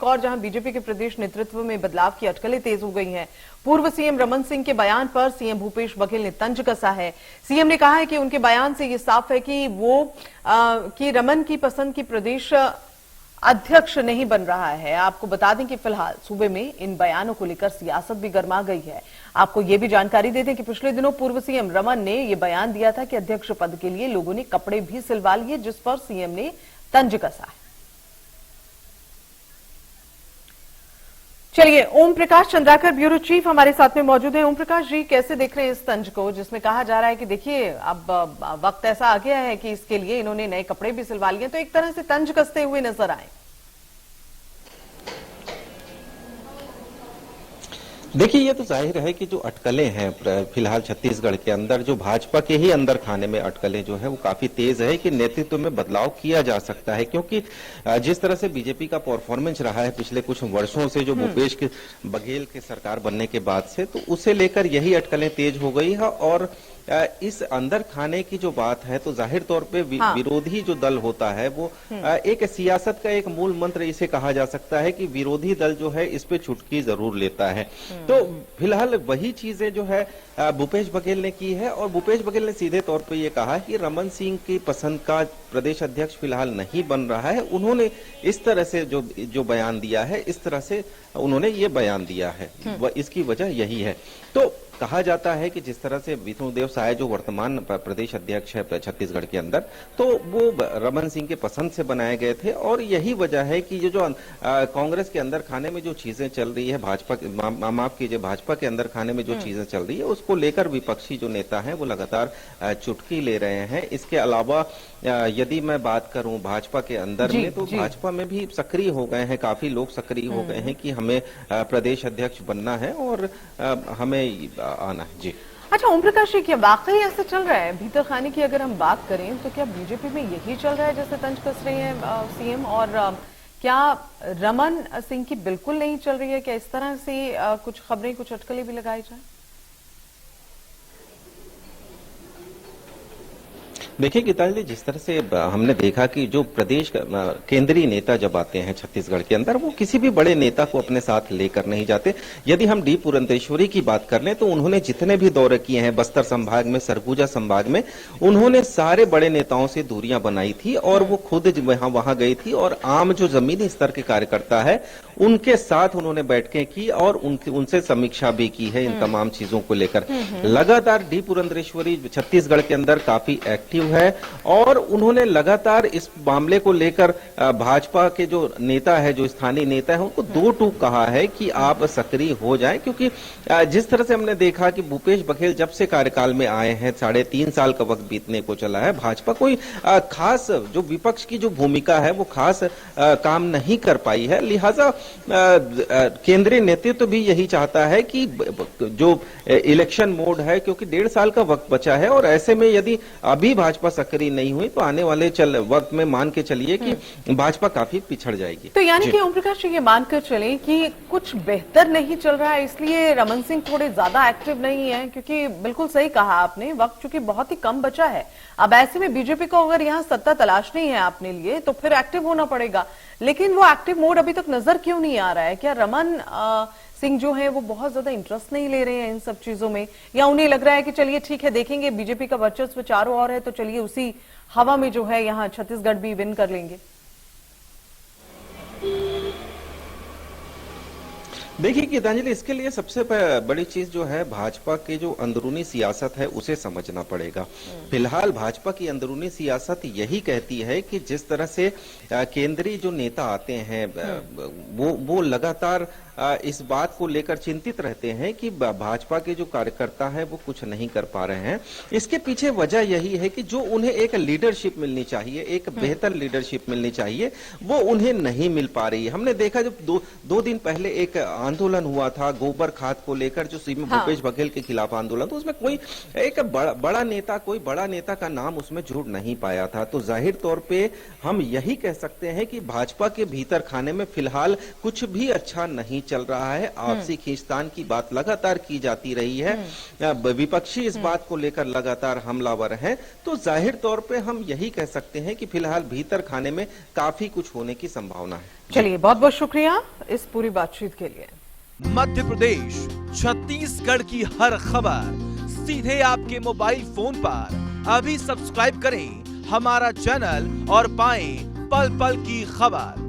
और जहां बीजेपी के प्रदेश नेतृत्व में बदलाव की अटकलें तेज हो गई हैं। पूर्व सीएम रमन सिंह के बयान पर सीएम भूपेश बघेल ने तंज कसा है। सीएम ने कहा है कि उनके बयान से ये साफ है कि कि रमन की पसंद की प्रदेश अध्यक्ष नहीं बन रहा है। आपको बता दें कि फिलहाल सूबे में इन बयानों को लेकर सियासत भी गर्मा गई है। आपको ये भी जानकारी दे दें कि पिछले दिनों पूर्व सीएम रमन ने ये बयान दिया था कि अध्यक्ष पद के लिए लोगों ने कपड़े भी सिलवा लिए, जिस पर सीएम ने तंज कसा है। चलिए, ओम प्रकाश चंद्राकर ब्यूरो चीफ हमारे साथ में मौजूद हैं। ओम प्रकाश जी, कैसे देख रहे हैं इस तंज को, जिसमें कहा जा रहा है कि देखिए अब वक्त ऐसा आ गया है कि इसके लिए इन्होंने नए कपड़े भी सिलवा लिए, तो एक तरह से तंज कसते हुए नजर आए। देखिए, ये तो जाहिर है कि जो अटकलें हैं फिलहाल छत्तीसगढ़ के अंदर, जो भाजपा के ही अंदर खाने में अटकलें जो है वो काफी तेज है कि नेतृत्व में बदलाव किया जा सकता है, क्योंकि जिस तरह से बीजेपी का परफॉर्मेंस रहा है पिछले कुछ वर्षों से, जो भूपेश के बघेल के सरकार बनने के बाद से, तो उसे लेकर यही अटकलें तेज हो गई है। और इस अंदर खाने की जो बात है, तो जाहिर तौर पे विरोधी जो दल होता है वो एक सियासत का एक मूल मंत्र इसे कहा जा सकता है कि विरोधी दल जो है इस पे चुटकी जरूर लेता है। तो फिलहाल वही चीजें जो है भूपेश बघेल ने की है, और भूपेश बघेल ने सीधे तौर पे ये कहा कि रमन सिंह की पसंद का प्रदेश अध्यक्ष फिलहाल नहीं बन रहा है। उन्होंने इस तरह से जो बयान दिया है, इस तरह से उन्होंने ये बयान दिया है, इसकी वजह यही है। तो कहा जाता है कि जिस तरह से विष्णुदेव साय जो वर्तमान प्रदेश अध्यक्ष है छत्तीसगढ़ के अंदर, तो वो रमन सिंह के पसंद से बनाए गए थे, और यही वजह है कि जो कांग्रेस के अंदर खाने में जो चीजें चल रही है, माफ कीजिए, भाजपा के अंदर खाने में जो चीजें चल रही है, उसको लेकर विपक्षी जो नेता हैं वो लगातार चुटकी ले रहे हैं। इसके अलावा यदि मैं बात करूं भाजपा के अंदर में, तो भाजपा में भी सक्रिय हो गए हैं, काफी लोग सक्रिय हो गए हैं कि हमें प्रदेश अध्यक्ष बनना है और हमें आना है। जी, अच्छा ओम प्रकाश जी, क्या वाकई ऐसा चल रहा है भीतर खाने की अगर हम बात करें, तो क्या बीजेपी में यही चल रहा है जैसे तंज कस रहे हैं सीएम, और क्या रमन सिंह की बिल्कुल नहीं चल रही है? क्या इस तरह से कुछ खबरें, कुछ अटकलें भी लगाई जाए? देखिए गीतांजलि, जिस तरह से हमने देखा कि जो प्रदेश केंद्रीय नेता जब आते हैं छत्तीसगढ़ के अंदर, वो किसी भी बड़े नेता को अपने साथ लेकर नहीं जाते। यदि हम डी पुरंदेश्वरी की बात कर लें, तो उन्होंने जितने भी दौरे किए हैं बस्तर संभाग में, सरगुजा संभाग में, उन्होंने सारे बड़े नेताओं से दूरियां बनाई थी, और वो खुद वहां गई थी, और आम जो जमीनी स्तर के कार्यकर्ता है उनके साथ उन्होंने बैठकें की और उनसे समीक्षा भी की है इन तमाम चीजों को लेकर। लगातार डी पुरंदेश्वरी छत्तीसगढ़ के अंदर काफी एक्टिव है, और उन्होंने लगातार इस मामले को लेकर भाजपा के जो नेता है, जो स्थानीय नेता है, उनको दो टूक कहा है कि आप सक्रिय हो जाएं, क्योंकि जिस तरह से हमने देखा कि भूपेश बघेल जब से कार्यकाल में आए हैं, 3.5 साल का वक्त बीतने को चला है, भाजपा कोई खास जो विपक्ष की जो भूमिका है वो खास काम नहीं कर पाई है। लिहाजा केंद्रीय नेतृत्व भी यही चाहता है कि जो इलेक्शन मोड है, क्योंकि 1.5 साल का वक्त बचा है, और ऐसे में यदि अभी भाजपा सक्रिय नहीं हुई तो आने वाले वक्त में मान के चलिए कि भाजपा काफी पिछड़ जाएगी। तो यानी कि ओम प्रकाश जी, ये मानकर चले कि कुछ बेहतर नहीं चल रहा है, इसलिए रमन सिंह थोड़े ज्यादा एक्टिव नहीं है, क्योंकि बिल्कुल सही कहा आपने, वक्त चूंकि बहुत ही कम बचा है। अब ऐसे में बीजेपी को अगर यहाँ सत्ता तलाशनी है अपने लिए, तो फिर एक्टिव होना पड़ेगा, लेकिन वो एक्टिव मोड अभी तक नजर क्यों नहीं आ रहा है? क्या रमन सिंह जो है वो बहुत ज्यादा इंटरेस्ट नहीं ले रहे हैं इन सब चीजों में, या उन्हें लग रहा है कि चलिए ठीक है, देखेंगे बीजेपी का वर्चस्व चारों ओर है, तो चलिए उसी हवा में जो है यहाँ छत्तीसगढ़ भी विन कर लेंगे? देखिए गीतांजलि, इसके लिए सबसे बड़ी चीज जो है भाजपा के जो अंदरूनी सियासत है उसे समझना पड़ेगा। फिलहाल भाजपा की अंदरूनी सियासत यही कहती है कि जिस तरह से केंद्रीय जो नेता आते हैं वो लगातार इस बात को लेकर चिंतित रहते हैं कि भाजपा के जो कार्यकर्ता है वो कुछ नहीं कर पा रहे हैं। इसके पीछे वजह यही है कि जो उन्हें एक लीडरशिप मिलनी चाहिए, एक बेहतर लीडरशिप मिलनी चाहिए, वो उन्हें नहीं मिल पा रही है। हमने देखा जब दो दिन पहले एक आंदोलन हुआ था गोबर खाद को लेकर, जो सीएम भूपेश बघेल के खिलाफ आंदोलन, तो उसमें कोई एक कोई बड़ा नेता का नाम उसमें जुड़ नहीं पाया था। तो जाहिर तौर पे हम यही कह सकते हैं कि भाजपा के भीतर खाने में फिलहाल कुछ भी अच्छा नहीं चल रहा है। आपसी खींचतान की बात लगातार की जाती रही है, विपक्षी इस बात को लेकर लगातार हमलावर हैं। तो जाहिर तौर पे हम यही कह सकते हैं कि फिलहाल भीतर खाने में काफी कुछ होने की संभावना है। चलिए, बहुत बहुत शुक्रिया इस पूरी बातचीत के लिए। मध्य प्रदेश, छत्तीसगढ़ की हर खबर सीधे आपके मोबाइल फोन पर। अभी सब्सक्राइब करें हमारा चैनल और पाएं पल पल की खबर।